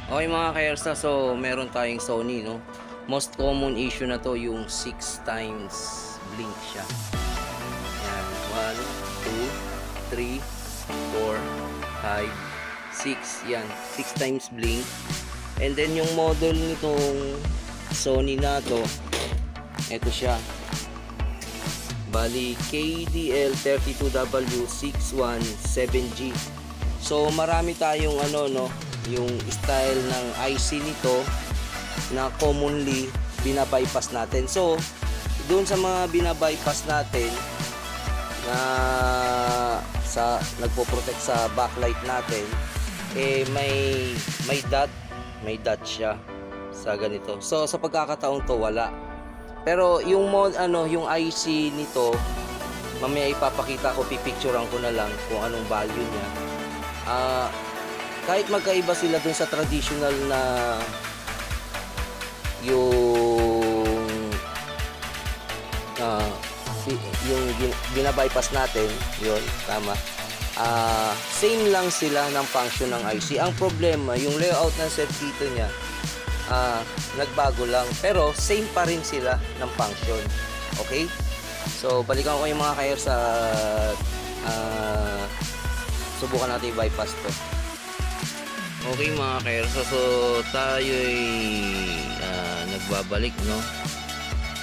Okay mga kaersa, so meron tayong Sony, no? Most common issue na to yung 6 times blink siya. Yan, 1, 2, 3, 4, 5, 6. Yan, 6 times blink. And then yung model nitong Sony na to, ito siya. Bali, KDL32W617G. So marami tayong yung style ng IC nito na commonly binabypass natin. So doon sa mga binabypass natin na nagpo-protect sa backlight natin, may dot siya sa ganito. So sa pagkakataon to wala. Pero yung yung IC nito, mamaya ipapakita ko, pipicturean ko na lang kung anong value niya. Kahit magkaiba sila dun sa traditional na yung binabypass natin, yun, tama. Same lang sila ng function ng IC. Ang problema, yung layout ng circuito niya, nagbago lang, pero same pa rin sila ng function. Okay? So, balikan ko yung mga kayer sa subukan natin i-bypass to. Okay mga kaersa, so tayo'y nagbabalik, no?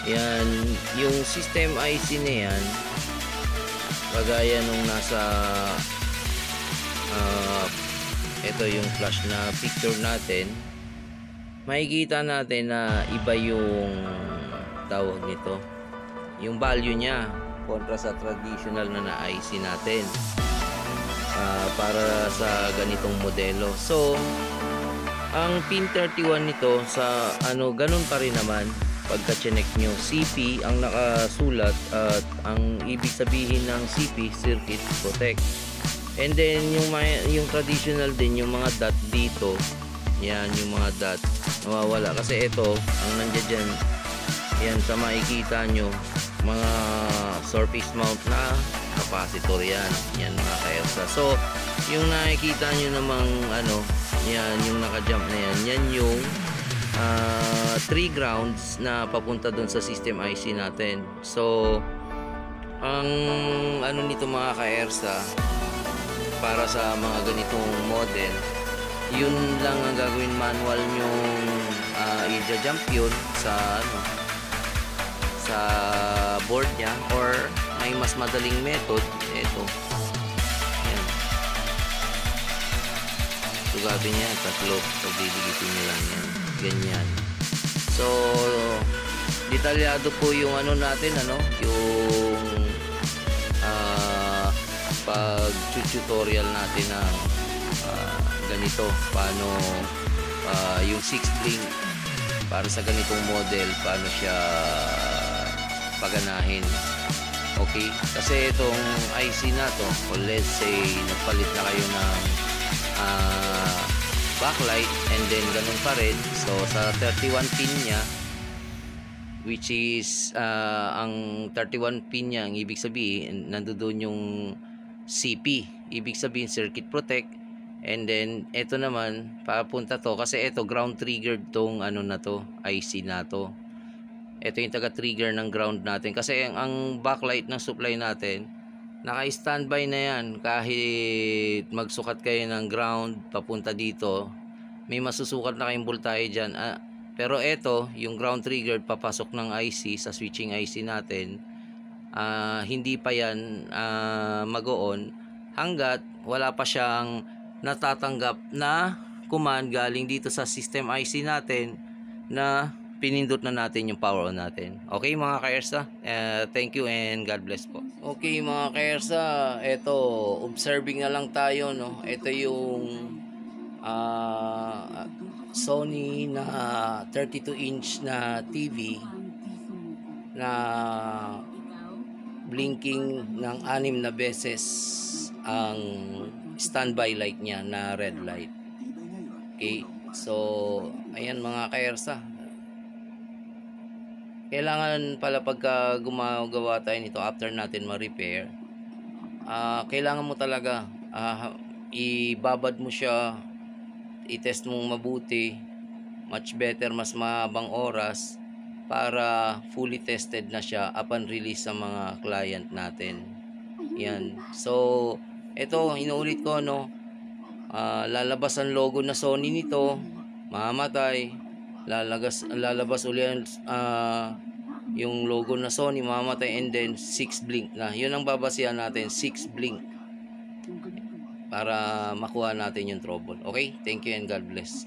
Yan, yung system IC na yan, kagaya nung nasa ito yung flash na picture natin, makikita natin na iba yung tawag nito, yung value niya kontra sa traditional na IC natin. Para sa ganitong modelo. So, ang pin 31 nito sa ganun pa rin naman pagka-check nyo. CP ang nakasulat at ang ibig sabihin ng CP, Circuit Protect. And then yung traditional din, yung mga dot dito. Yan, yung mga dot nawawala kasi ito ang nandiyan dyan. Yan, sa makikita nyo, mga surface mount na capacitor yan mga kaersa. So yung nakikita nyo namang yan yung naka-jump na yan yung 3 grounds na papunta dun sa system IC natin. So ang nito mga kaersa, para sa mga ganitong model, yun lang ang gagawin, manual nyong i-jump yun sa sa board niya, or may mas madaling method, ito. Ayan. Sugatin niya, tatlo. Pagdidigitin niya lang yan. Ganyan. So, detalyado po yung natin, yung pag-tutorial natin ng ganito. Paano yung 6 link para sa ganitong model, paano siya paganahin. Okay, kasi itong IC na to, or let's say nagpalit na kayo ng backlight, and then ganun pa rin. So sa 31 pin nya, which is ang 31 pin nya, ang ibig sabihin nandoon yung CP, ibig sabihin Circuit Protect. And then ito naman papunta to, kasi ito ground triggered tong na to, IC na to. Ito yung taga-trigger ng ground natin, kasi ang backlight ng supply natin naka-standby na yan. Kahit magsukat kayo ng ground papunta dito, may masusukat na kayong voltahe dyan. Pero ito, yung ground triggered papasok ng IC sa switching IC natin, hindi pa yan mag-on hanggat wala pa siyang natatanggap na command galing dito sa system IC natin na pinindot na natin yung power on natin. Okay mga kaersa, thank you and God bless po. Okay mga kaersa, eto, observing na lang tayo, no? Ito yung Sony na 32-inch na TV na blinking ng 6 na beses ang standby light niya na red light. Okay, so ayan mga kaersa, kailangan pala pagka gumagawa tayo nito, after natin ma-repair, kailangan mo talaga ibabad mo siya i-test mong mabuti, much better, mas mahabang oras para fully tested na siya upon release sa mga client natin. Yan. So, ito, inuulit ko, no, lalabas ang logo na Sony nito, mamamatay, lalabas uli yung logo na Sony, mamamatay, and then 6 blink na. Yun ang babasihan natin, 6 blink, para makuha natin yung trouble. Okay? Thank you and God bless.